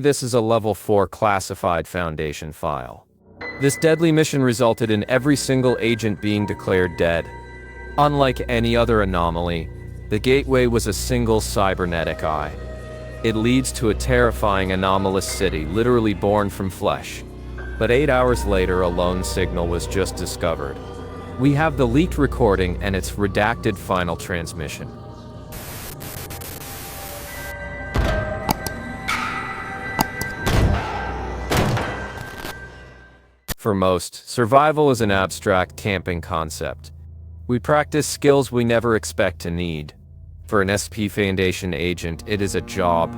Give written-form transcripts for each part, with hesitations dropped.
This is a Level 4 classified Foundation file. This deadly mission resulted in every single agent being declared dead. Unlike any other anomaly, the gateway was a single cybernetic eye. It leads to a terrifying anomalous city literally born from flesh. But 8 hours later, a lone signal was just discovered. We have the leaked recording and its redacted final transmission. For most, survival is an abstract camping concept. We practice skills we never expect to need. For an SCP-Foundation agent, it is a job.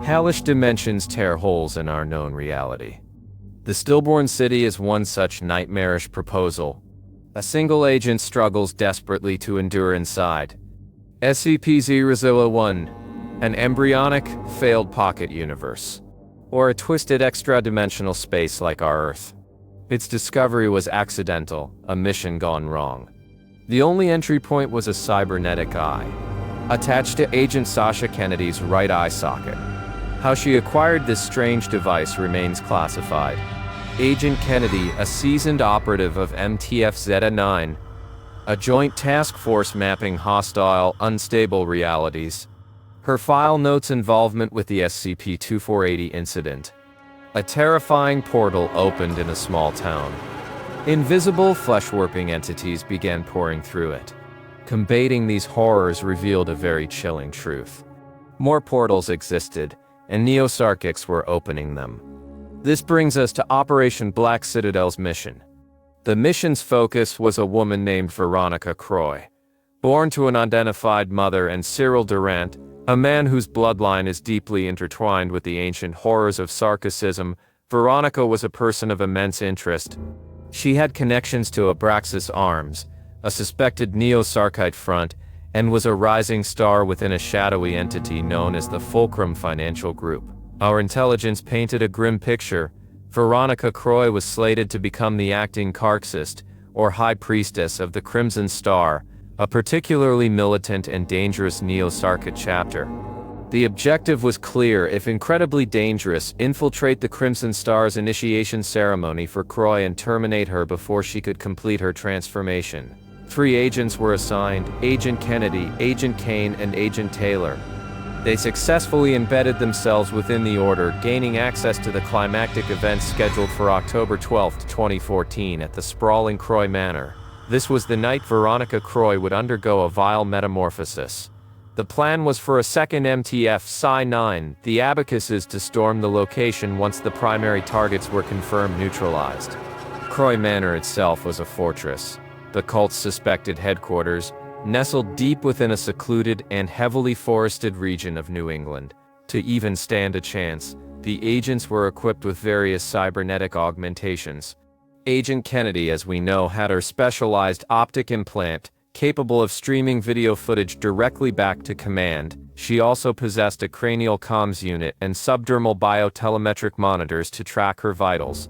Hellish dimensions tear holes in our known reality. The Stillborn City is one such nightmarish proposal. A single agent struggles desperately to endure inside. SCP-001, an embryonic, failed pocket universe. Or a twisted extra-dimensional space like our Earth. Its discovery was accidental, a mission gone wrong. The only entry point was a cybernetic eye, attached to Agent Sasha Kennedy's right eye socket. How she acquired this strange device remains classified. Agent Kennedy, a seasoned operative of MTF-Zeta-9, a joint task force mapping hostile, unstable realities. Her file notes involvement with the SCP-2480 incident. A terrifying portal opened in a small town. Invisible flesh-warping entities began pouring through it. Combating these horrors revealed a very chilling truth. More portals existed, and neo-sarkics were opening them. This brings us to Operation Black Citadel's mission. The mission's focus was a woman named Veronica Croy. Born to an unidentified mother and Cyril Durant, a man whose bloodline is deeply intertwined with the ancient horrors of Sarkicism, Veronica was a person of immense interest. She had connections to Abraxas Arms, a suspected neo-Sarkite front, and was a rising star within a shadowy entity known as the Fulcrum Financial Group. Our intelligence painted a grim picture. Veronica Croy was slated to become the acting Carxist, or High Priestess of the Crimson Star, a particularly militant and dangerous neo-Sarkite chapter. The objective was clear, if incredibly dangerous: infiltrate the Crimson Star's initiation ceremony for Croy and terminate her before she could complete her transformation. 3 agents were assigned: Agent Kennedy, Agent Kane, and Agent Taylor. They successfully embedded themselves within the Order, gaining access to the climactic events scheduled for October 12, 2014 at the sprawling Croy Manor. This was the night Veronica Croy would undergo a vile metamorphosis. The plan was for a second MTF Psi-9, the Abacuses, to storm the location once the primary targets were confirmed neutralized. Croy Manor itself was a fortress, the cult's suspected headquarters, nestled deep within a secluded and heavily forested region of New England. To even stand a chance, the agents were equipped with various cybernetic augmentations. Agent Kennedy, as we know, had her specialized optic implant, capable of streaming video footage directly back to command. She also possessed a cranial comms unit and subdermal biotelemetric monitors to track her vitals.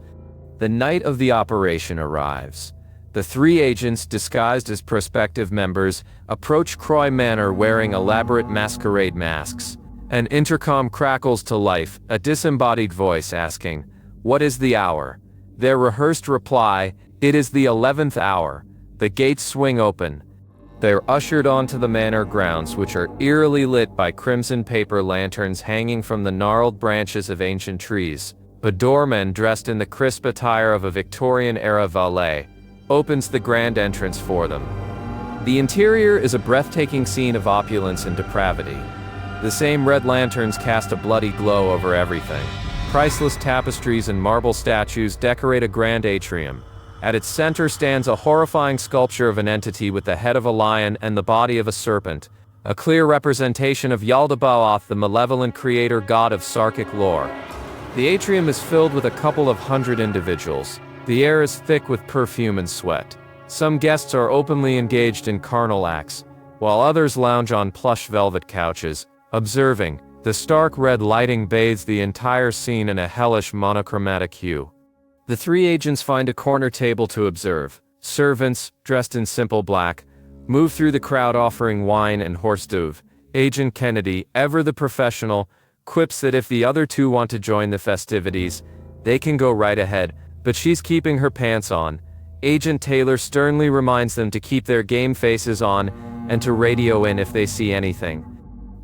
The night of the operation arrives. The 3 agents, disguised as prospective members, approach Croy Manor wearing elaborate masquerade masks. An intercom crackles to life, a disembodied voice asking, "What is the hour?" Their rehearsed reply, "It is the 11th hour." The gates swing open. They're ushered onto the manor grounds, which are eerily lit by crimson paper lanterns hanging from the gnarled branches of ancient trees. A doorman dressed in the crisp attire of a Victorian-era valet opens the grand entrance for them. The interior is a breathtaking scene of opulence and depravity. The same red lanterns cast a bloody glow over everything. Priceless tapestries and marble statues decorate a grand atrium. At its center stands a horrifying sculpture of an entity with the head of a lion and the body of a serpent, a clear representation of Yaldabaoth, the malevolent creator god of Sarkic lore. The atrium is filled with a couple of hundred individuals. The air is thick with perfume and sweat. Some guests are openly engaged in carnal acts, while others lounge on plush velvet couches, observing. The stark red lighting bathes the entire scene in a hellish monochromatic hue. The 3 agents find a corner table to observe. Servants, dressed in simple black, move through the crowd offering wine and horse duve. Agent Kennedy, ever the professional, quips that if the other two want to join the festivities, they can go right ahead, but she's keeping her pants on. Agent Taylor sternly reminds them to keep their game faces on and to radio in if they see anything.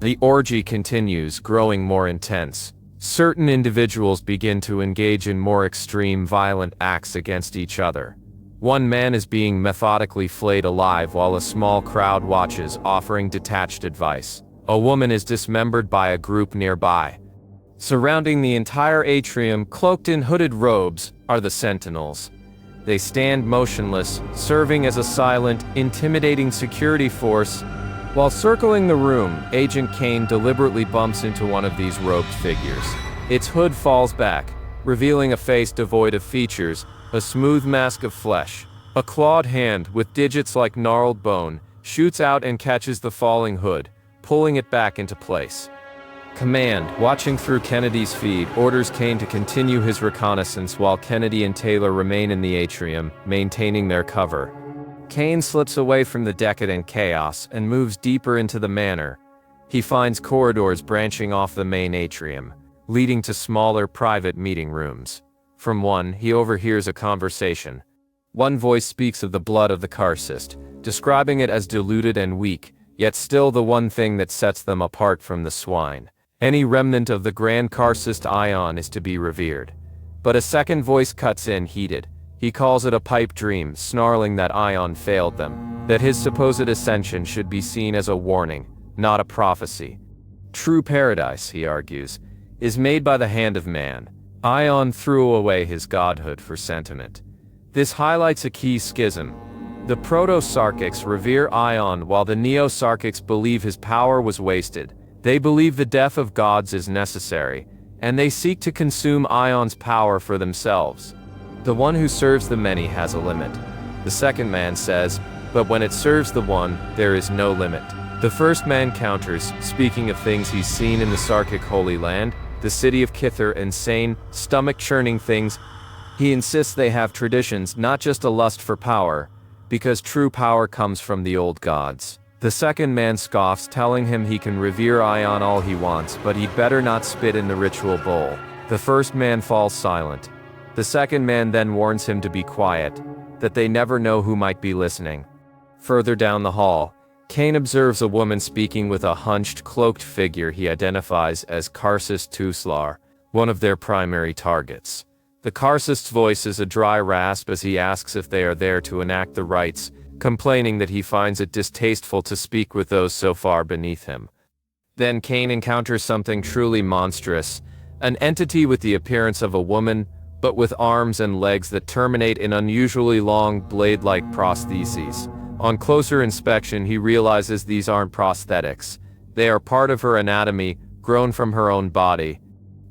The orgy continues, growing more intense. Certain individuals begin to engage in more extreme violent acts against each other. One man is being methodically flayed alive while a small crowd watches, offering detached advice. A woman is dismembered by a group nearby. Surrounding the entire atrium, cloaked in hooded robes, are the Sentinels. They stand motionless, serving as a silent, intimidating security force. While circling the room, Agent Kane deliberately bumps into one of these robed figures. Its hood falls back, revealing a face devoid of features, a smooth mask of flesh. A clawed hand, with digits like gnarled bone, shoots out and catches the falling hood, pulling it back into place. Command, watching through Kennedy's feed, orders Kane to continue his reconnaissance while Kennedy and Taylor remain in the atrium, maintaining their cover. Kane slips away from the decadent chaos and moves deeper into the manor. He finds corridors branching off the main atrium, leading to smaller private meeting rooms. From one, he overhears a conversation. One voice speaks of the blood of the Karcist, describing it as diluted and weak, yet still the one thing that sets them apart from the swine. Any remnant of the Grand Karcist Ion is to be revered. But a second voice cuts in, heated. He calls it a pipe dream, snarling that Ion failed them, that his supposed ascension should be seen as a warning, not a prophecy. True paradise, he argues, is made by the hand of man. Ion threw away his godhood for sentiment. This highlights a key schism. The Proto-Sarkics revere Ion while the Neo-Sarkics believe his power was wasted. They believe the death of gods is necessary, and they seek to consume Ion's power for themselves. The one who serves the many has a limit. The second man says, but when it serves the one, there is no limit. The first man counters, speaking of things he's seen in the Sarkic Holy Land, the city of Kither, insane, stomach-churning things. He insists they have traditions, not just a lust for power, because true power comes from the old gods. The second man scoffs, telling him he can revere Ion all he wants, but he'd better not spit in the ritual bowl. The first man falls silent. The second man then warns him to be quiet, that they never know who might be listening. Further down the hall, Kane observes a woman speaking with a hunched, cloaked figure he identifies as Karcist Tuslar, one of their primary targets. The Karcist's voice is a dry rasp as he asks if they are there to enact the rites, complaining that he finds it distasteful to speak with those so far beneath him. Then Kane encounters something truly monstrous, an entity with the appearance of a woman, but with arms and legs that terminate in unusually long, blade-like prostheses. On closer inspection, he realizes these aren't prosthetics. They are part of her anatomy, grown from her own body.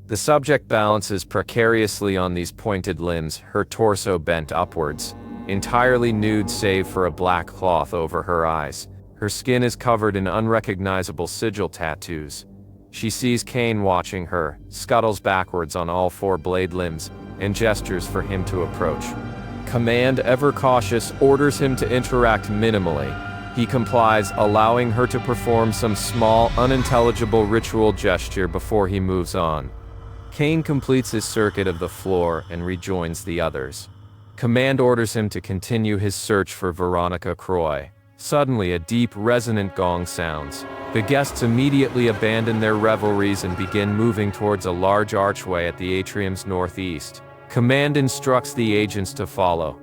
The subject balances precariously on these pointed limbs, her torso bent upwards, entirely nude save for a black cloth over her eyes. Her skin is covered in unrecognizable sigil tattoos. She sees Kane watching her, scuttles backwards on all four blade limbs, and gestures for him to approach. Command, ever cautious, orders him to interact minimally. He complies, allowing her to perform some small, unintelligible ritual gesture before he moves on. Kane completes his circuit of the floor and rejoins the others. Command orders him to continue his search for Veronica Croy. Suddenly, a deep, resonant gong sounds. The guests immediately abandon their revelries and begin moving towards a large archway at the atrium's northeast. Command instructs the agents to follow.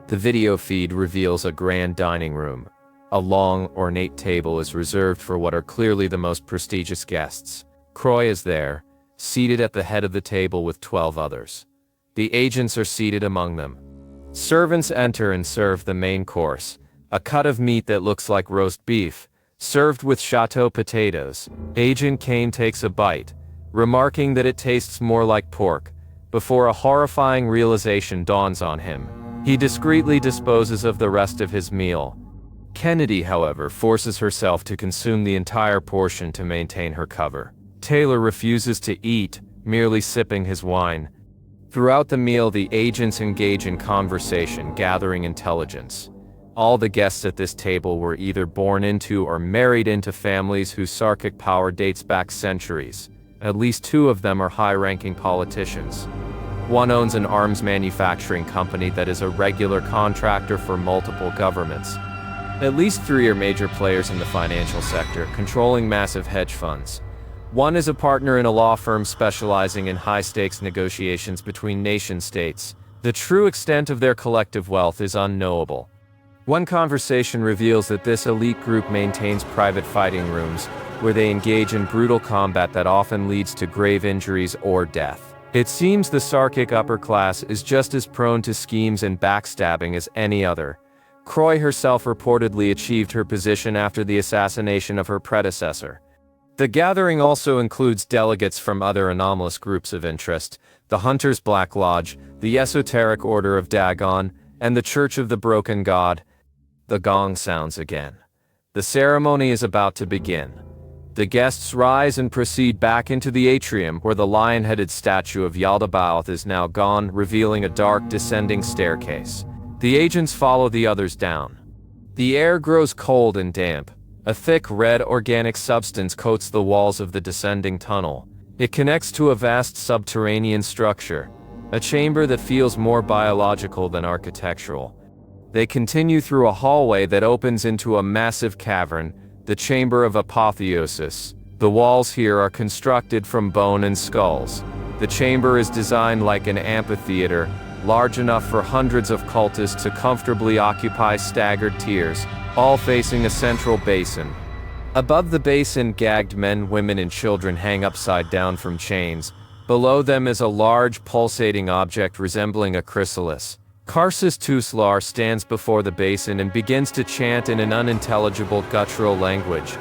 The video feed reveals a grand dining room. A long, ornate table is reserved for what are clearly the most prestigious guests. Croy is there, seated at the head of the table with 12 others. The agents are seated among them. Servants enter and serve the main course, a cut of meat that looks like roast beef, served with chateau potatoes. Agent Kane takes a bite, remarking that it tastes more like pork, before a horrifying realization dawns on him. He discreetly disposes of the rest of his meal. Kennedy, however, forces herself to consume the entire portion to maintain her cover. Taylor refuses to eat, merely sipping his wine. Throughout the meal, the agents engage in conversation, gathering intelligence. All the guests at this table were either born into or married into families whose Sarkic power dates back centuries. At least 2 of them are high-ranking politicians. One owns an arms manufacturing company that is a regular contractor for multiple governments. At least 3 are major players in the financial sector, controlling massive hedge funds. One is a partner in a law firm specializing in high-stakes negotiations between nation-states. The true extent of their collective wealth is unknowable. One conversation reveals that this elite group maintains private fighting rooms, where they engage in brutal combat that often leads to grave injuries or death. It seems the Sarkic upper class is just as prone to schemes and backstabbing as any other. Croy herself reportedly achieved her position after the assassination of her predecessor. The gathering also includes delegates from other anomalous groups of interest, the Hunter's Black Lodge, the Esoteric Order of Dagon, and the Church of the Broken God. The gong sounds again. The ceremony is about to begin. The guests rise and proceed back into the atrium where the lion-headed statue of Yaldabaoth is now gone, revealing a dark descending staircase. The agents follow the others down. The air grows cold and damp. A thick red organic substance coats the walls of the descending tunnel. It connects to a vast subterranean structure, a chamber that feels more biological than architectural. They continue through a hallway that opens into a massive cavern, the Chamber of Apotheosis. The walls here are constructed from bone and skulls. The chamber is designed like an amphitheater, large enough for hundreds of cultists to comfortably occupy staggered tiers, all facing a central basin. Above the basin, gagged men, women, and children hang upside down from chains. Below them is a large, pulsating object resembling a chrysalis. Karsus Tuslar stands before the basin and begins to chant in an unintelligible guttural language.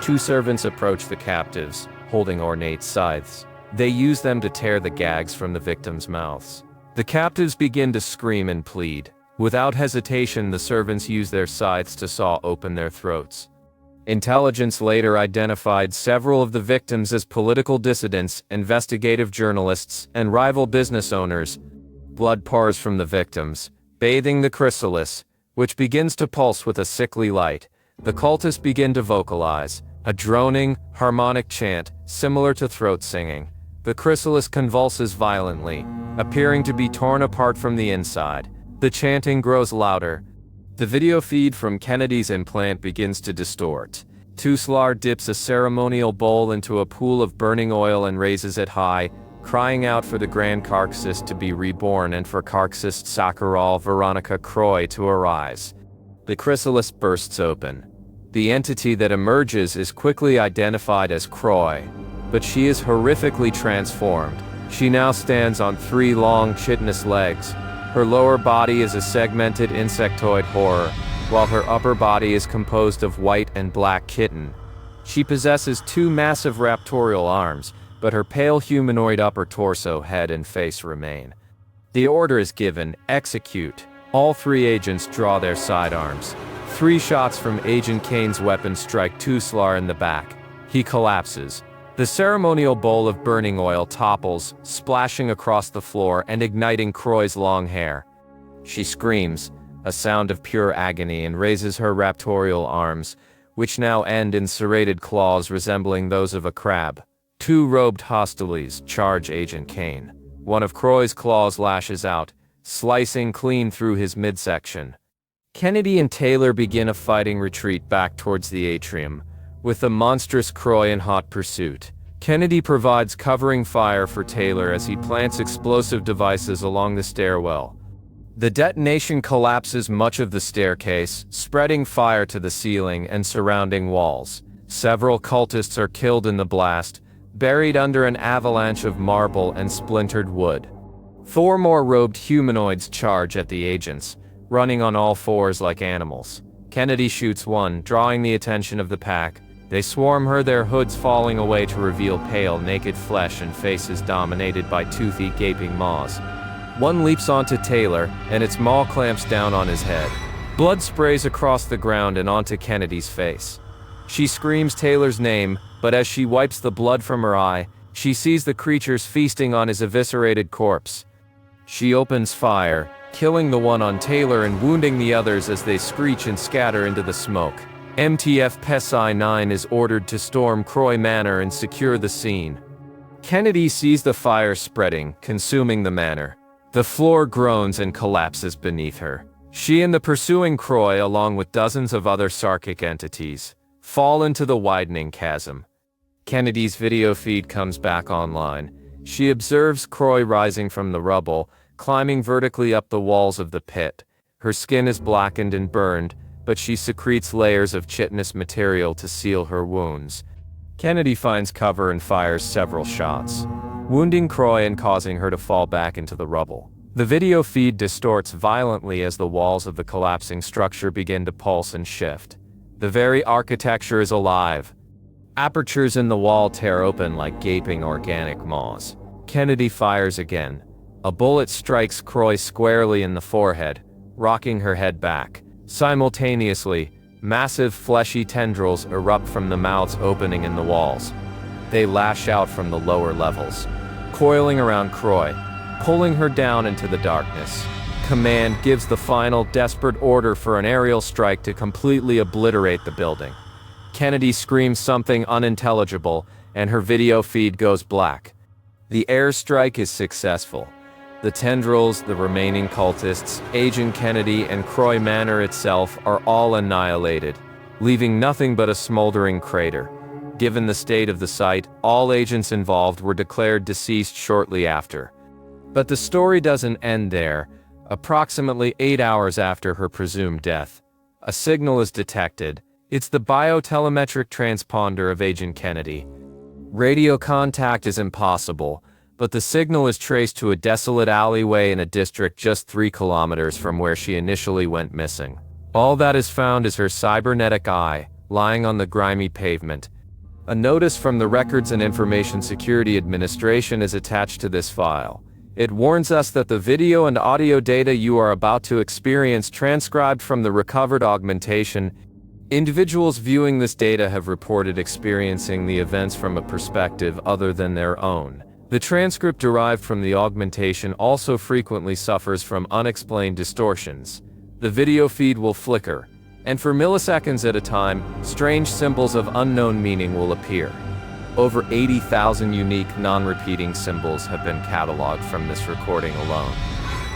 2 servants approach the captives, holding ornate scythes. They use them to tear the gags from the victims' mouths. The captives begin to scream and plead. Without hesitation, the servants use their scythes to saw open their throats. Intelligence later identified several of the victims as political dissidents, investigative journalists, and rival business owners. Blood pours from the victims, bathing the chrysalis, which begins to pulse with a sickly light. The cultists begin to vocalize, a droning, harmonic chant, similar to throat singing. The chrysalis convulses violently, appearing to be torn apart from the inside. The chanting grows louder. The video feed from Kennedy's implant begins to distort. Tuslar dips a ceremonial bowl into a pool of burning oil and raises it high, crying out for the Grand Carxist to be reborn and for Carxist Sakharov Veronica Croy to arise. The chrysalis bursts open. The entity that emerges is quickly identified as Croy, but she is horrifically transformed. She now stands on 3 long, chitinous legs. Her lower body is a segmented insectoid horror, while her upper body is composed of white and black kitten. She possesses 2 massive raptorial arms, but her pale humanoid upper torso, head, and face remain. The order is given, execute. All 3 agents draw their sidearms. 3 shots from Agent Kane's weapon strike Tuslar in the back. He collapses. The ceremonial bowl of burning oil topples, splashing across the floor and igniting Croy's long hair. She screams, a sound of pure agony, and raises her raptorial arms, which now end in serrated claws resembling those of a crab. 2 robed hostiles charge Agent Kane. One of Croy's claws lashes out, slicing clean through his midsection. Kennedy and Taylor begin a fighting retreat back towards the atrium, with the monstrous Croy in hot pursuit. Kennedy provides covering fire for Taylor as he plants explosive devices along the stairwell. The detonation collapses much of the staircase, spreading fire to the ceiling and surrounding walls. Several cultists are killed in the blast, buried under an avalanche of marble and splintered wood. 4 more robed humanoids charge at the agents, running on all 4s like animals. Kennedy shoots one, drawing the attention of the pack. They swarm her, their hoods falling away to reveal pale, naked flesh and faces dominated by toothy, gaping maws. One leaps onto Taylor, and its maw clamps down on his head. Blood sprays across the ground and onto Kennedy's face. She screams Taylor's name, but as she wipes the blood from her eye, she sees the creatures feasting on his eviscerated corpse. She opens fire, killing the one on Taylor and wounding the others as they screech and scatter into the smoke. MTF PSI-9 is ordered to storm Croy Manor and secure the scene. Kennedy sees the fire spreading, consuming the manor. The floor groans and collapses beneath her. She and the pursuing Croy, along with dozens of other Sarkic entities, fall into the widening chasm. Kennedy's video feed comes back online. She observes Croy rising from the rubble, climbing vertically up the walls of the pit. Her skin is blackened and burned, but she secretes layers of chitinous material to seal her wounds. Kennedy finds cover and fires several shots, wounding Croy and causing her to fall back into the rubble. The video feed distorts violently as the walls of the collapsing structure begin to pulse and shift. The very architecture is alive. Apertures in the wall tear open like gaping organic maws. Kennedy fires again. A bullet strikes Croy squarely in the forehead, rocking her head back. Simultaneously, massive fleshy tendrils erupt from the mouths opening in the walls. They lash out from the lower levels, coiling around Croy, pulling her down into the darkness. Command gives the final desperate order for an aerial strike to completely obliterate the building. Kennedy screams something unintelligible, and her video feed goes black. The airstrike is successful. The tendrils, the remaining cultists, Agent Kennedy, and Croy Manor itself are all annihilated, leaving nothing but a smoldering crater. Given the state of the site, all agents involved were declared deceased shortly after. But the story doesn't end there. Approximately 8 hours after her presumed death, a signal is detected. It's the biotelemetric transponder of Agent Kennedy. Radio contact is impossible, but the signal is traced to a desolate alleyway in a district just 3 kilometers from where she initially went missing. All that is found is her cybernetic eye, lying on the grimy pavement. A notice from the Records and Information Security Administration is attached to this file. It warns us that the video and audio data you are about to experience transcribed from the recovered augmentation. Individuals viewing this data have reported experiencing the events from a perspective other than their own. The transcript derived from the augmentation also frequently suffers from unexplained distortions. The video feed will flicker, and for milliseconds at a time, strange symbols of unknown meaning will appear. Over 80,000 unique, non-repeating symbols have been cataloged from this recording alone.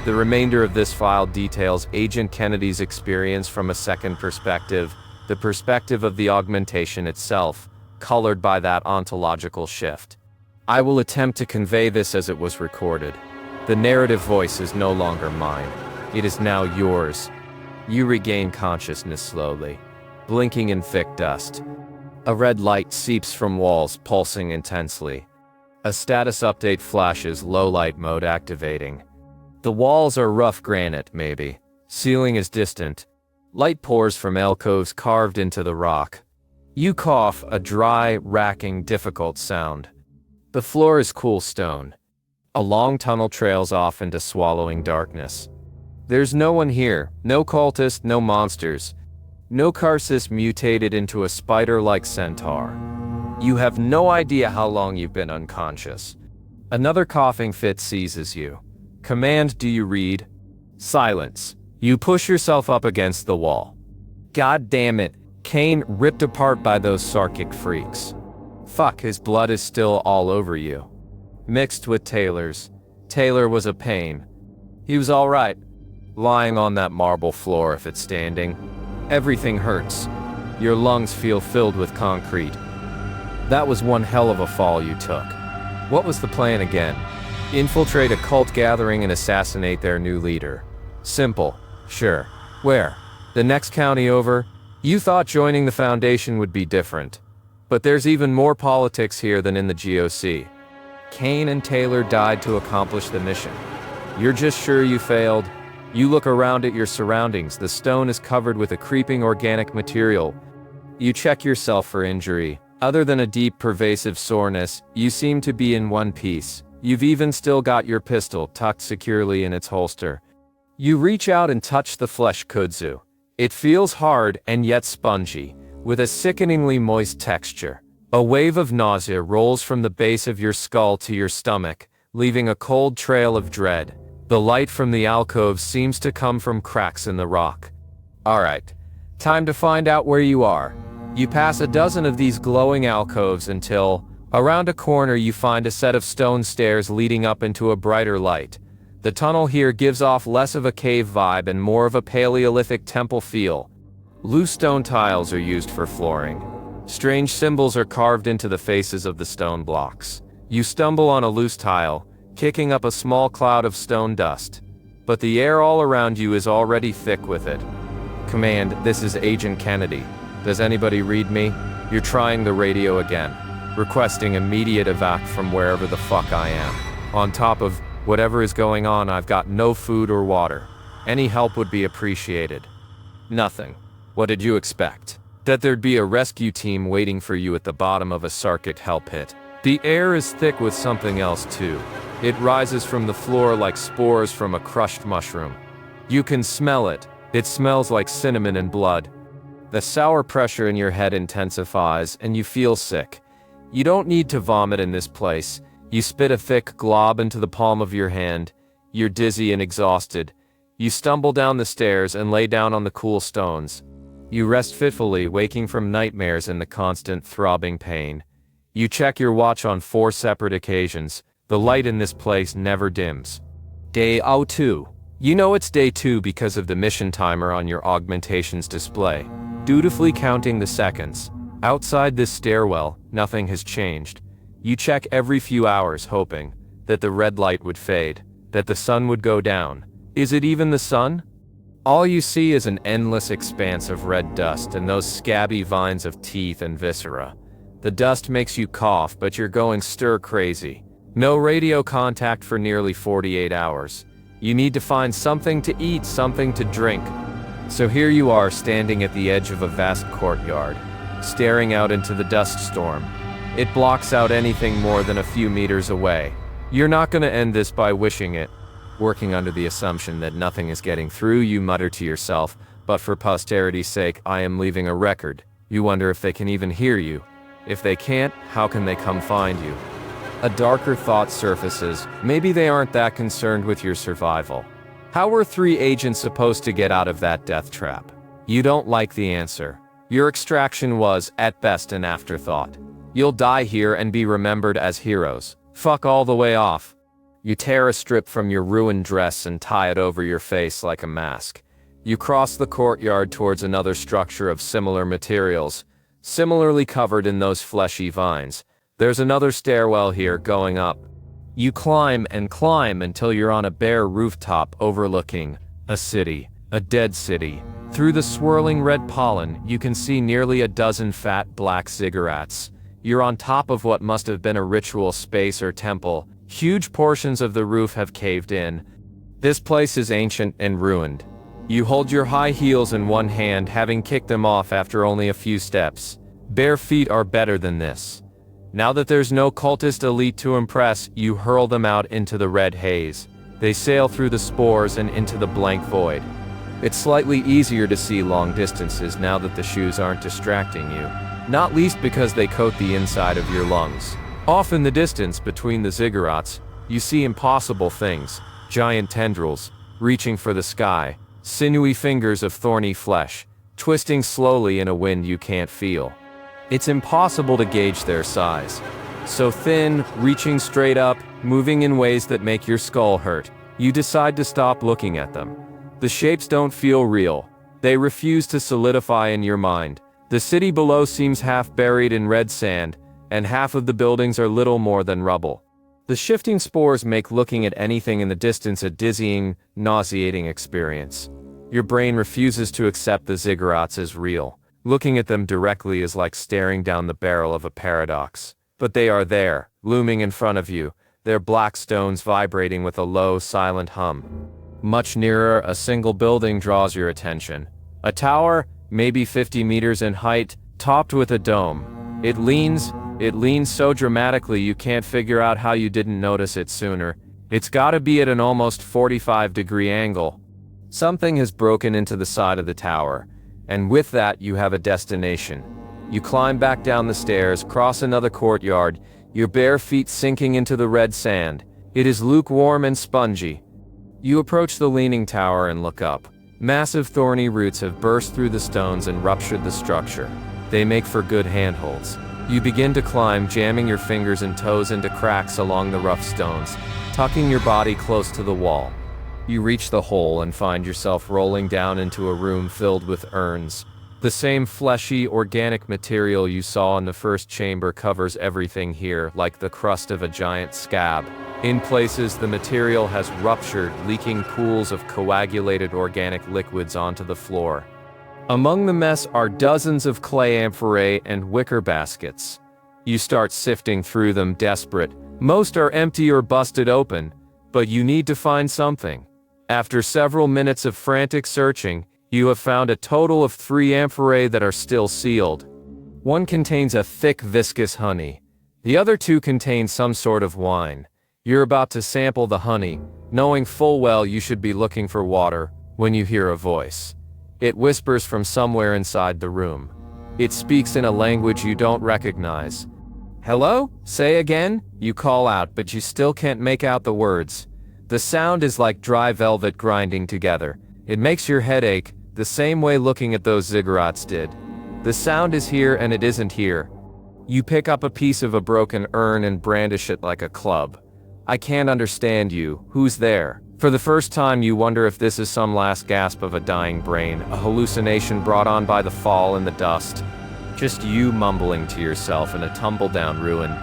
The remainder of this file details Agent Kennedy's experience from a second perspective, the perspective of the augmentation itself, colored by that ontological shift. I will attempt to convey this as it was recorded. The narrative voice is no longer mine. It is now yours. You regain consciousness slowly, blinking in thick dust. A red light seeps from walls, pulsing intensely. A status update flashes, low light mode activating. The walls are rough granite, maybe. Ceiling is distant. Light pours from alcoves carved into the rock. You cough, a dry, racking, difficult sound. The floor is cool stone. A long tunnel trails off into swallowing darkness. There's no one here, no cultist, no monsters. No Karsus mutated into a spider-like centaur. You have no idea how long you've been unconscious. Another coughing fit seizes you. Command, do you read? Silence. You push yourself up against the wall. God damn it, Kane, ripped apart by those Sarkic freaks. Fuck, his blood is still all over you. Mixed with Taylor's. Taylor was a pain. He was alright. Lying on that marble floor if it's standing. Everything hurts. Your lungs feel filled with concrete. That was one hell of a fall you took. What was the plan again? Infiltrate a cult gathering and assassinate their new leader. Simple. Sure. Where? The next county over? You thought joining the Foundation would be different. But there's even more politics here than in the GOC. Kane and Taylor died to accomplish the mission. You're just sure you failed? You look around at your surroundings. The stone is covered with a creeping organic material. You check yourself for injury. Other than a deep, pervasive soreness, you seem to be in one piece. You've even still got your pistol tucked securely in its holster. You reach out and touch the flesh kudzu. It feels hard and yet spongy, with a sickeningly moist texture. A wave of nausea rolls from the base of your skull to your stomach, leaving a cold trail of dread. The light from the alcove seems to come from cracks in the rock. Alright, time to find out where you are. You pass a dozen of these glowing alcoves until, Around a corner you find a set of stone stairs leading up into a brighter light. The tunnel here gives off less of a cave vibe and more of a Paleolithic temple feel. Loose stone tiles are used for flooring. Strange symbols are carved into the faces of the stone blocks. You stumble on a loose tile, kicking up a small cloud of stone dust. But the air all around you is already thick with it. Command, this is Agent Kennedy. Does anybody read me? You're trying the radio again, requesting immediate evac from wherever the fuck I am. On top of whatever is going on, I've got no food or water. Any help would be appreciated. Nothing. What did you expect? That there'd be a rescue team waiting for you at the bottom of a Sarkic hell pit. The air is thick with something else too. It rises from the floor like spores from a crushed mushroom. You can smell it. It smells like cinnamon and blood. The sour pressure in your head intensifies and you feel sick. You don't need to vomit in this place. You spit a thick glob into the palm of your hand. You're dizzy and exhausted. You stumble down the stairs and lay down on the cool stones. You rest fitfully, waking from nightmares and the constant throbbing pain. You check your watch on 4 separate occasions. The light in this place never dims. Day 02. You know it's day 2 because of the mission timer on your augmentation's display, dutifully counting the seconds. Outside this stairwell, nothing has changed. You check every few hours hoping that the red light would fade, that the sun would go down. Is it even the sun? All you see is an endless expanse of red dust and those scabby vines of teeth and viscera. The dust makes you cough, but you're going stir-crazy. No radio contact for nearly 48 hours. You need to find something to eat, something to drink. So here you are standing at the edge of a vast courtyard, staring out into the dust storm. It blocks out anything more than a few meters away. You're not gonna end this by wishing it. Working under the assumption that nothing is getting through, you mutter to yourself, but for posterity's sake, I am leaving a record. You wonder if they can even hear you. If they can't, how can they come find you? A darker thought surfaces. Maybe they aren't that concerned with your survival. How were 3 agents supposed to get out of that death trap? You don't like the answer. Your extraction was, at best, an afterthought. You'll die here and be remembered as heroes. Fuck all the way off. You tear a strip from your ruined dress and tie it over your face like a mask. You cross the courtyard towards another structure of similar materials, similarly covered in those fleshy vines. There's another stairwell here going up. You climb and climb until you're on a bare rooftop overlooking a city, a dead city. Through the swirling red pollen, you can see nearly a dozen fat black ziggurats. You're on top of what must have been a ritual space or temple. Huge portions of the roof have caved in. This place is ancient and ruined. You hold your high heels in one hand, having kicked them off after only a few steps. Bare feet are better than this. Now that there's no cultist elite to impress, you hurl them out into the red haze. They sail through the spores and into the blank void. It's slightly easier to see long distances now that the shoes aren't distracting you, not least because they coat the inside of your lungs. Off in the distance between the ziggurats, you see impossible things, giant tendrils, reaching for the sky, sinewy fingers of thorny flesh, twisting slowly in a wind you can't feel. It's impossible to gauge their size. So thin, reaching straight up, moving in ways that make your skull hurt, you decide to stop looking at them. The shapes don't feel real. They refuse to solidify in your mind. The city below seems half buried in red sand, and half of the buildings are little more than rubble. The shifting spores make looking at anything in the distance a dizzying, nauseating experience. Your brain refuses to accept the ziggurats as real. Looking at them directly is like staring down the barrel of a paradox. But they are there, looming in front of you, their black stones vibrating with a low, silent hum. Much nearer, a single building draws your attention. A tower, maybe 50 meters in height, topped with a dome. It leans so dramatically you can't figure out how you didn't notice it sooner. It's gotta be at an almost 45-degree angle. Something has broken into the side of the tower, and with that you have a destination. You climb back down the stairs, cross another courtyard, your bare feet sinking into the red sand. It is lukewarm and spongy. You approach the leaning tower and look up. Massive thorny roots have burst through the stones and ruptured the structure. They make for good handholds. You begin to climb, jamming your fingers and toes into cracks along the rough stones, tucking your body close to the wall. You reach the hole and find yourself rolling down into a room filled with urns. The same fleshy, organic material you saw in the first chamber covers everything here, like the crust of a giant scab. In places, the material has ruptured, leaking pools of coagulated organic liquids onto the floor. Among the mess are dozens of clay amphorae and wicker baskets. You start sifting through them, desperate. Most are empty or busted open, but you need to find something. After several minutes of frantic searching, you have found a total of 3 amphorae that are still sealed. One contains a thick, viscous honey. The other 2 contain some sort of wine. You're about to sample the honey, knowing full well you should be looking for water, when you hear a voice. It whispers from somewhere inside the room. It speaks in a language you don't recognize. "Hello? Say again?" You call out, but you still can't make out the words. The sound is like dry velvet grinding together. It makes your head ache, the same way looking at those ziggurats did. The sound is here and it isn't here. You pick up a piece of a broken urn and brandish it like a club. I can't understand you. Who's there? For the first time you wonder if this is some last gasp of a dying brain, a hallucination brought on by the fall and the dust. Just you mumbling to yourself in a tumble-down ruin.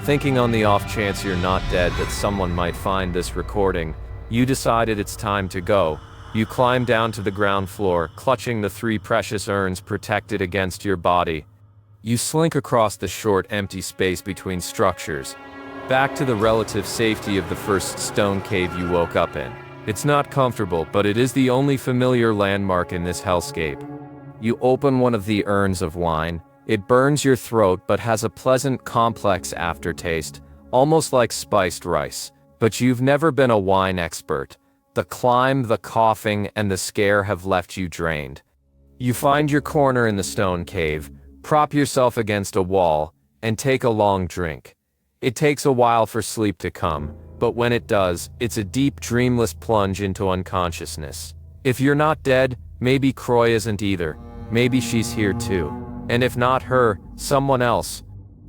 Thinking on the off chance you're not dead that someone might find this recording, you decided it's time to go. You climb down to the ground floor, clutching the 3 precious urns protected against your body. You slink across the short, empty space between structures, back to the relative safety of the first stone cave you woke up in. It's not comfortable, but it is the only familiar landmark in this hellscape. You open one of the urns of wine. It burns your throat but has a pleasant, complex aftertaste, almost like spiced rice. But you've never been a wine expert. The climb, the coughing, and the scare have left you drained. You find your corner in the stone cave, prop yourself against a wall, and take a long drink. It takes a while for sleep to come, but when it does, it's a deep, dreamless plunge into unconsciousness. If you're not dead, maybe Croy isn't either. Maybe she's here too. And if not her, someone else.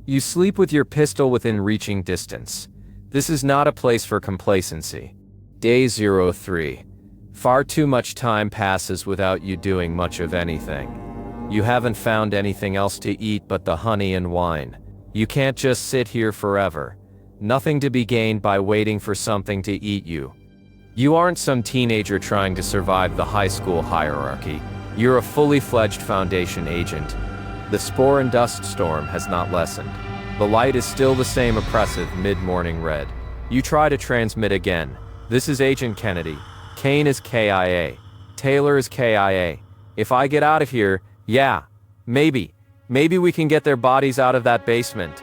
You sleep with your pistol within reaching distance. This is not a place for complacency. Day 03. Far too much time passes without you doing much of anything. You haven't found anything else to eat but the honey and wine. You can't just sit here forever. Nothing to be gained by waiting for something to eat you. You aren't some teenager trying to survive the high school hierarchy. You're a fully fledged Foundation agent. The spore and dust storm has not lessened. The light is still the same oppressive mid-morning red. You try to transmit again. This is Agent Kennedy. Kane is KIA. Taylor is KIA. If I get out of here, yeah, maybe we can get their bodies out of that basement.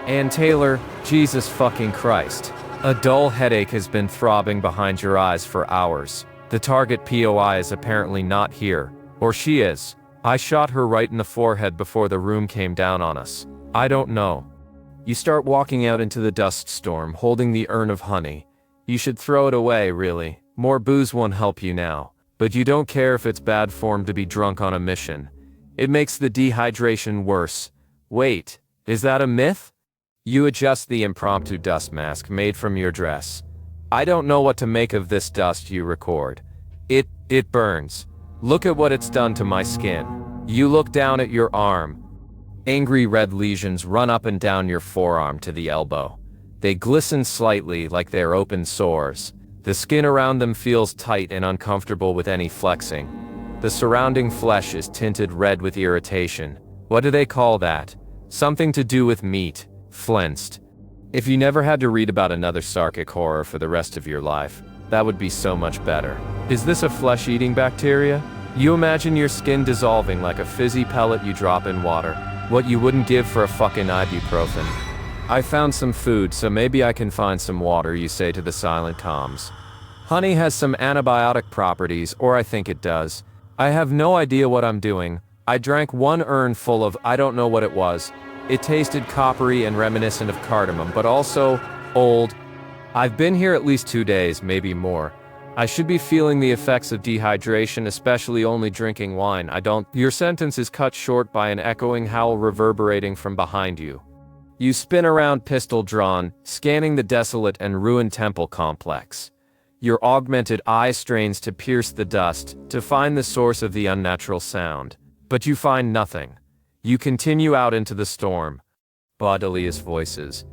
And Taylor, Jesus fucking Christ. A dull headache has been throbbing behind your eyes for hours. The target POI is apparently not here. Or she is. I shot her right in the forehead before the room came down on us. I don't know. You start walking out into the dust storm, holding the urn of honey. You should throw it away, really. More booze won't help you now. But you don't care if it's bad form to be drunk on a mission. It makes the dehydration worse. Wait, is that a myth? You adjust the impromptu dust mask made from your dress. I don't know what to make of this dust you record. It burns. Look at what it's done to my skin. You look down at your arm. Angry red lesions run up and down your forearm to the elbow. They glisten slightly like they're open sores. The skin around them feels tight and uncomfortable with any flexing. The surrounding flesh is tinted red with irritation. What do they call that? Something to do with meat. Flensed. If you never had to read about another Sarkic horror for the rest of your life, that would be so much better. Is this a flesh-eating bacteria? You imagine your skin dissolving like a fizzy pellet you drop in water. What you wouldn't give for a fucking ibuprofen. I found some food, so maybe I can find some water, you say to the silent comms. Honey has some antibiotic properties, or I think it does. I have no idea what I'm doing. I drank one urn full of I don't know what it was. It tasted coppery and reminiscent of cardamom, but also old. I've been here at least 2 days, maybe more. I should be feeling the effects of dehydration, especially only drinking wine. I don't. Your sentence is cut short by an echoing howl reverberating from behind you. You spin around, pistol drawn, scanning the desolate and ruined temple complex. Your augmented eye strains to pierce the dust, to find the source of the unnatural sound. But you find nothing. You continue out into the storm. Bodiliest voices.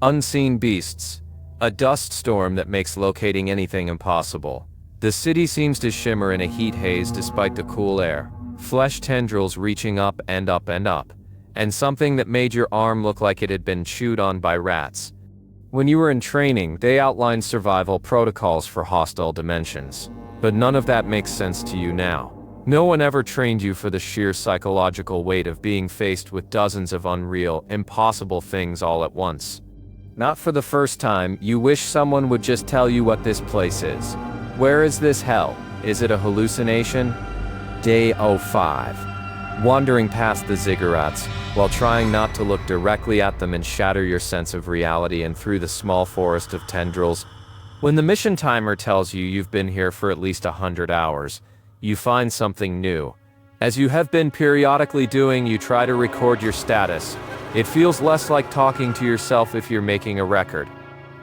Unseen beasts. A dust storm that makes locating anything impossible. The city seems to shimmer in a heat haze despite the cool air. Flesh tendrils reaching up and up and up. And something that made your arm look like it had been chewed on by rats. When you were in training, they outlined survival protocols for hostile dimensions. But none of that makes sense to you now. No one ever trained you for the sheer psychological weight of being faced with dozens of unreal, impossible things all at once. Not for the first time, you wish someone would just tell you what this place is. Where is this hell? Is it a hallucination? Day 05. Wandering past the ziggurats, while trying not to look directly at them and shatter your sense of reality and through the small forest of tendrils. When the mission timer tells you you've been here for at least 100 hours, you find something new. As you have been periodically doing, you try to record your status. It feels less like talking to yourself if you're making a record.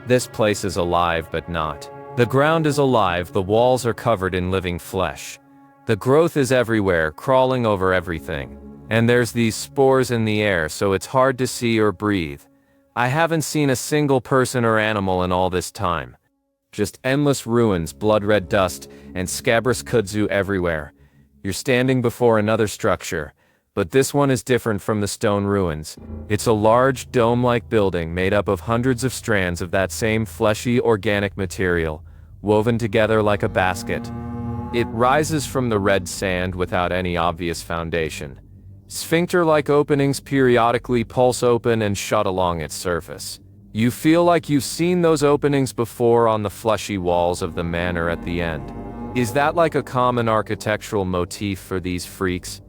This place is alive but not. The ground is alive, the walls are covered in living flesh. The growth is everywhere, crawling over everything. And there's these spores in the air, so it's hard to see or breathe. I haven't seen a single person or animal in all this time. Just endless ruins, blood-red dust, and scabrous kudzu everywhere. You're standing before another structure. But this one is different from the stone ruins. It's a large, dome-like building made up of hundreds of strands of that same fleshy, organic material, woven together like a basket. It rises from the red sand without any obvious foundation. Sphincter-like openings periodically pulse open and shut along its surface. You feel like you've seen those openings before on the fleshy walls of the manor at the end. Is that like a common architectural motif for these freaks?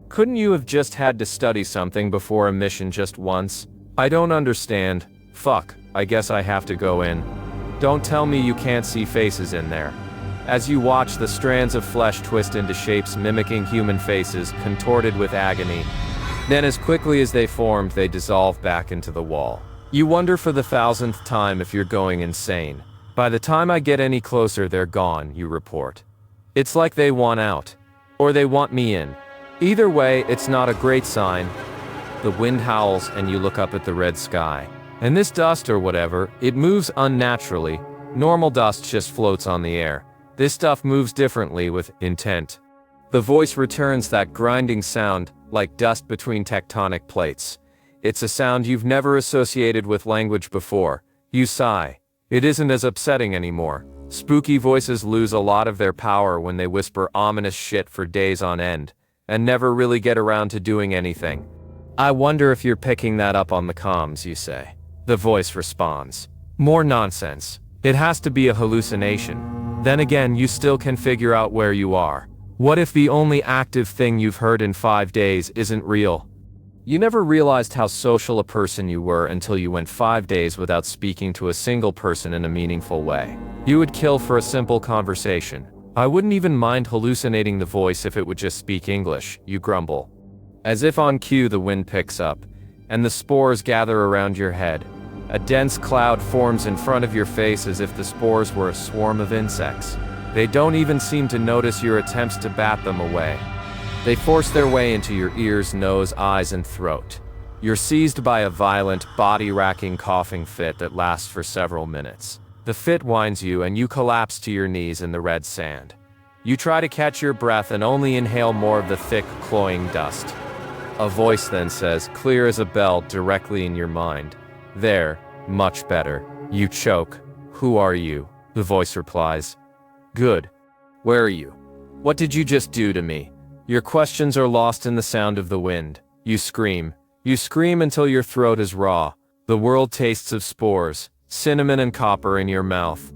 Couldn't you have just had to study something before a mission just once? I don't understand. Fuck, I guess I have to go in. Don't tell me you can't see faces in there. As you watch, the strands of flesh twist into shapes mimicking human faces, contorted with agony. Then as quickly as they formed, they dissolve back into the wall. You wonder for the 1000th time if you're going insane. By the time I get any closer, they're gone, you report. It's like they want out. Or they want me in. Either way, it's not a great sign. The wind howls and you look up at the red sky. And this dust or whatever, it moves unnaturally. Normal dust just floats on the air. This stuff moves differently with intent. The voice returns that grinding sound, like dust between tectonic plates. It's a sound you've never associated with language before. You sigh. It isn't as upsetting anymore. Spooky voices lose a lot of their power when they whisper ominous shit for days on end. And never really get around to doing anything. I wonder if you're picking that up on the comms, you say. The voice responds. More nonsense. It has to be a hallucination. Then again, you still can figure out where you are. What if the only active thing you've heard in 5 days isn't real? You never realized how social a person you were until you went 5 days without speaking to a single person in a meaningful way. You would kill for a simple conversation. I wouldn't even mind hallucinating the voice if it would just speak English, you grumble. As if on cue, the wind picks up, and the spores gather around your head. A dense cloud forms in front of your face as if the spores were a swarm of insects. They don't even seem to notice your attempts to bat them away. They force their way into your ears, nose, eyes, and throat. You're seized by a violent, body-racking coughing fit that lasts for several minutes. The fit winds you and you collapse to your knees in the red sand. You try to catch your breath and only inhale more of the thick, cloying dust. A voice then says, clear as a bell, directly in your mind. There, much better. You choke. Who are you? The voice replies. Good. Where are you? What did you just do to me? Your questions are lost in the sound of the wind. You scream. You scream until your throat is raw. The world tastes of spores. Cinnamon and copper in your mouth.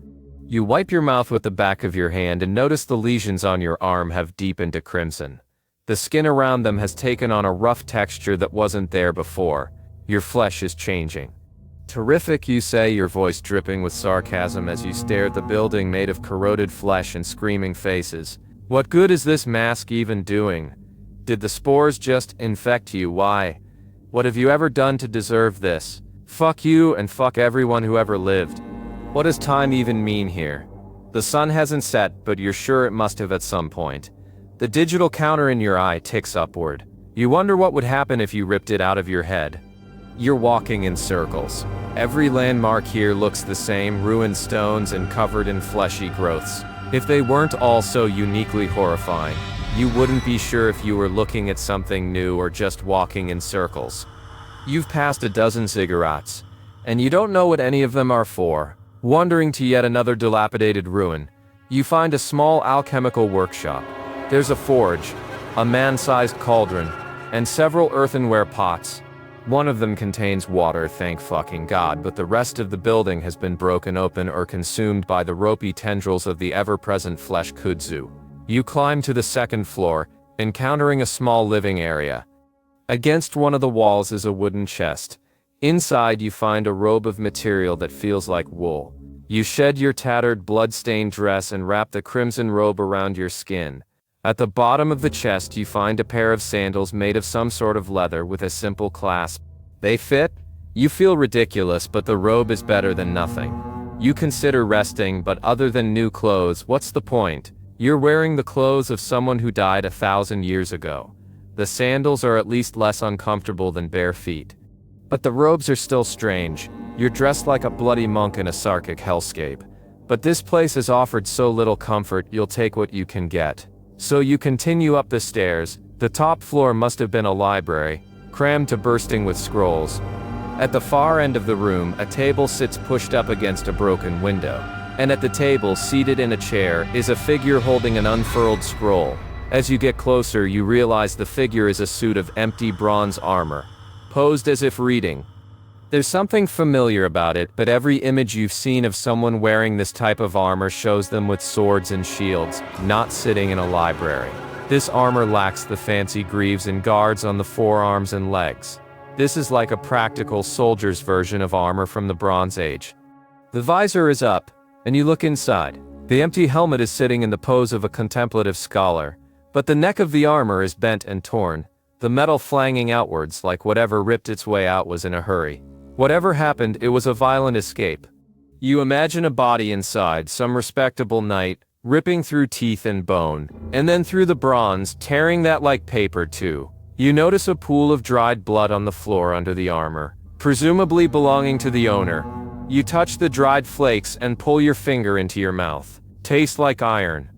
You wipe your mouth with the back of your hand and notice the lesions on your arm have deepened to crimson. The skin around them has taken on a rough texture that wasn't there before. Your flesh is changing. Terrific, you say, your voice dripping with sarcasm as you stare at the building made of corroded flesh and screaming faces. What good is this mask even doing? Did the spores just infect you? Why? What have you ever done to deserve this? Fuck you and fuck everyone who ever lived. What does time even mean here? The sun hasn't set, but you're sure it must have at some point. The digital counter in your eye ticks upward. You wonder what would happen if you ripped it out of your head. You're walking in circles. Every landmark here looks the same, ruined stones and covered in fleshy growths. If they weren't all so uniquely horrifying, you wouldn't be sure if you were looking at something new or just walking in circles. You've passed a dozen ziggurats, and you don't know what any of them are for. Wandering to yet another dilapidated ruin, you find a small alchemical workshop. There's a forge, a man-sized cauldron, and several earthenware pots. One of them contains water, thank fucking God, but the rest of the building has been broken open or consumed by the ropey tendrils of the ever-present flesh kudzu. You climb to the second floor, encountering a small living area. Against one of the walls is a wooden chest. Inside you find a robe of material that feels like wool. You shed your tattered, blood-stained dress and wrap the crimson robe around your skin. At the bottom of the chest you find a pair of sandals made of some sort of leather with a simple clasp. They fit? You feel ridiculous, but the robe is better than nothing. You consider resting, but other than new clothes, what's the point? You're wearing the clothes of someone who died 1,000 years ago. The sandals are at least less uncomfortable than bare feet. But the robes are still strange. You're dressed like a bloody monk in a Sarkic hellscape. But this place has offered so little comfort, you'll take what you can get. So you continue up the stairs. The top floor must have been a library, crammed to bursting with scrolls. At the far end of the room, a table sits pushed up against a broken window. And at the table, seated in a chair, is a figure holding an unfurled scroll. As you get closer, you realize the figure is a suit of empty bronze armor, posed as if reading. There's something familiar about it, but every image you've seen of someone wearing this type of armor shows them with swords and shields, not sitting in a library. This armor lacks the fancy greaves and guards on the forearms and legs. This is like a practical soldier's version of armor from the Bronze Age. The visor is up, and you look inside. The empty helmet is sitting in the pose of a contemplative scholar, but the neck of the armor is bent and torn, the metal flanging outwards like whatever ripped its way out was in a hurry. Whatever happened, it was a violent escape. You imagine a body inside, some respectable knight, ripping through teeth and bone, and then through the bronze, tearing that like paper too. You notice a pool of dried blood on the floor under the armor, presumably belonging to the owner. You touch the dried flakes and pull your finger into your mouth. Tastes like iron.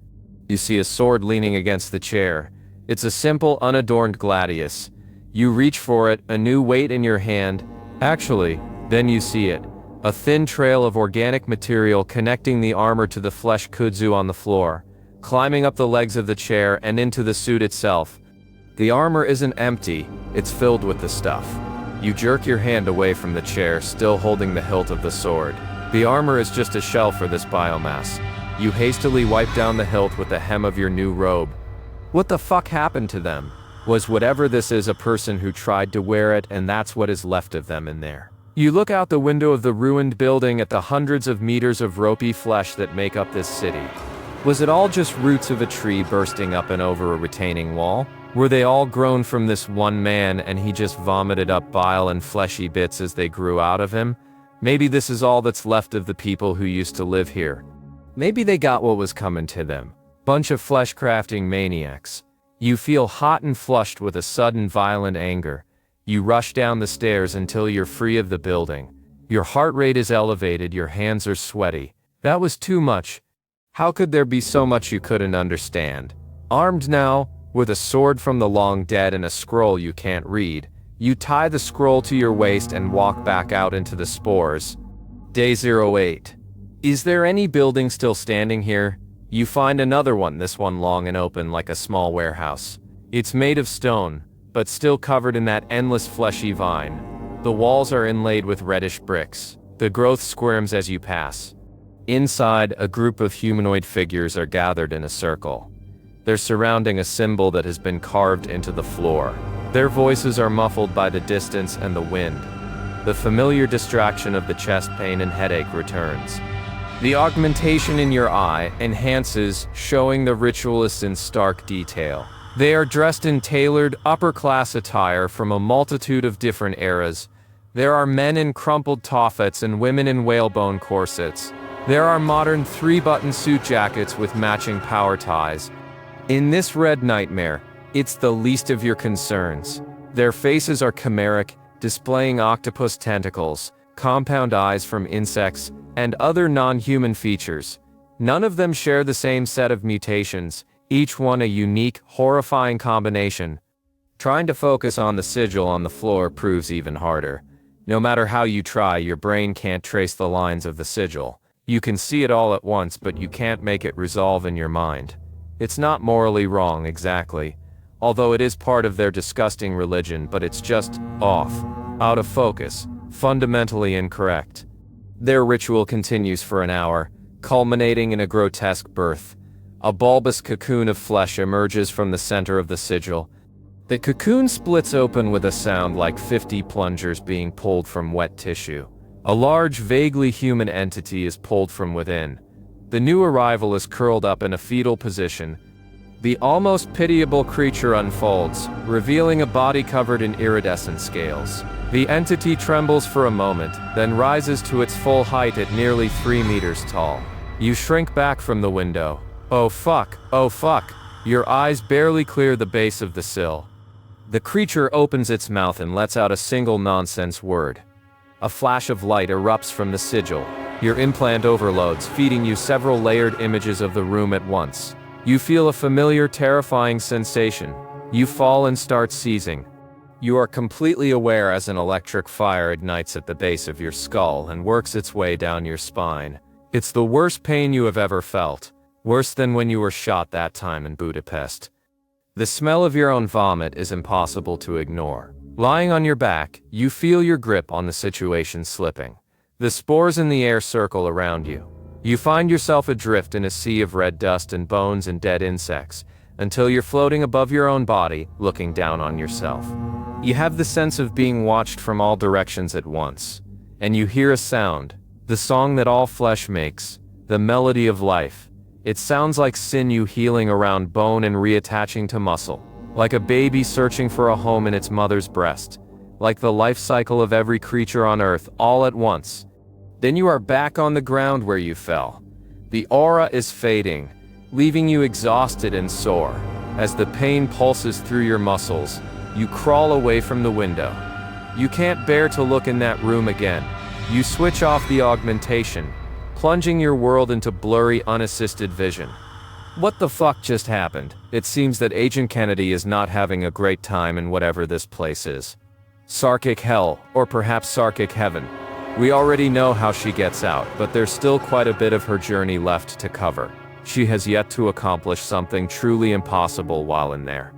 You see a sword leaning against the chair. It's a simple, unadorned gladius. You reach for it, a new weight in your hand. Actually, then you see it. A thin trail of organic material connecting the armor to the flesh kudzu on the floor, climbing up the legs of the chair and into the suit itself. The armor isn't empty, it's filled with the stuff. You jerk your hand away from the chair, still holding the hilt of the sword. The armor is just a shell for this biomass. You hastily wipe down the hilt with the hem of your new robe. What the fuck happened to them? Was whatever this is a person who tried to wear it, and that's what is left of them in there. You look out the window of the ruined building at the hundreds of meters of ropey flesh that make up this city. Was it all just roots of a tree bursting up and over a retaining wall? Were they all grown from this one man and he just vomited up bile and fleshy bits as they grew out of him? Maybe this is all that's left of the people who used to live here. Maybe they got what was coming to them. Bunch of flesh-crafting maniacs. You feel hot and flushed with a sudden violent anger. You rush down the stairs until you're free of the building. Your heart rate is elevated, your hands are sweaty. That was too much. How could there be so much you couldn't understand? Armed now, with a sword from the long dead and a scroll you can't read, you tie the scroll to your waist and walk back out into the spores. Day 08. Is there any building still standing here? You find another one, this one long and open like a small warehouse. It's made of stone, but still covered in that endless fleshy vine. The walls are inlaid with reddish bricks. The growth squirms as you pass. Inside, a group of humanoid figures are gathered in a circle. They're surrounding a symbol that has been carved into the floor. Their voices are muffled by the distance and the wind. the familiar distraction of the chest pain and headache returns. The augmentation in your eye enhances, showing the ritualists in stark detail. They are dressed in tailored, upper-class attire from a multitude of different eras. There are men in crumpled toffets and women in whalebone corsets. There are modern 3-button suit jackets with matching power ties. In this red nightmare, it's the least of your concerns. Their faces are chimeric, displaying octopus tentacles, compound eyes from insects, and other non-human features. None of them share the same set of mutations, each one a unique, horrifying combination. Trying to focus on the sigil on the floor proves even harder. No matter how you try, your brain can't trace the lines of the sigil. You can see it all at once, but you can't make it resolve in your mind. It's not morally wrong, exactly. Although it is part of their disgusting religion, but it's just off, out of focus, fundamentally incorrect. Their ritual continues for an hour, culminating in a grotesque birth. A bulbous cocoon of flesh emerges from the center of the sigil. The cocoon splits open with a sound like 50 plungers being pulled from wet tissue. A large, vaguely human entity is pulled from within. The new arrival is curled up in a fetal position. The almost pitiable creature unfolds, revealing a body covered in iridescent scales. The entity trembles for a moment, then rises to its full height at nearly 3 meters tall. You shrink back from the window. Oh fuck, oh fuck. Your eyes barely clear the base of the sill. The creature opens its mouth and lets out a single nonsense word. A flash of light erupts from the sigil. Your implant overloads, feeding you several layered images of the room at once. You feel a familiar, terrifying sensation. You fall and start seizing. You are completely aware as an electric fire ignites at the base of your skull and works its way down your spine. It's the worst pain you have ever felt. Worse than when you were shot that time in Budapest. The smell of your own vomit is impossible to ignore. Lying on your back, you feel your grip on the situation slipping. The spores in the air circle around you. You find yourself adrift in a sea of red dust and bones and dead insects, until you're floating above your own body, looking down on yourself. You have the sense of being watched from all directions at once. And you hear a sound, the song that all flesh makes, the melody of life. It sounds like sinew healing around bone and reattaching to muscle. Like a baby searching for a home in its mother's breast. Like the life cycle of every creature on Earth, all at once. Then you are back on the ground where you fell. The aura is fading, leaving you exhausted and sore. As the pain pulses through your muscles, you crawl away from the window. You can't bear to look in that room again. You switch off the augmentation, plunging your world into blurry, unassisted vision. What the fuck just happened? It seems that Agent Kennedy is not having a great time in whatever this place is. Sarkic hell, or perhaps Sarkic heaven. We already know how she gets out, but there's still quite a bit of her journey left to cover. She has yet to accomplish something truly impossible while in there.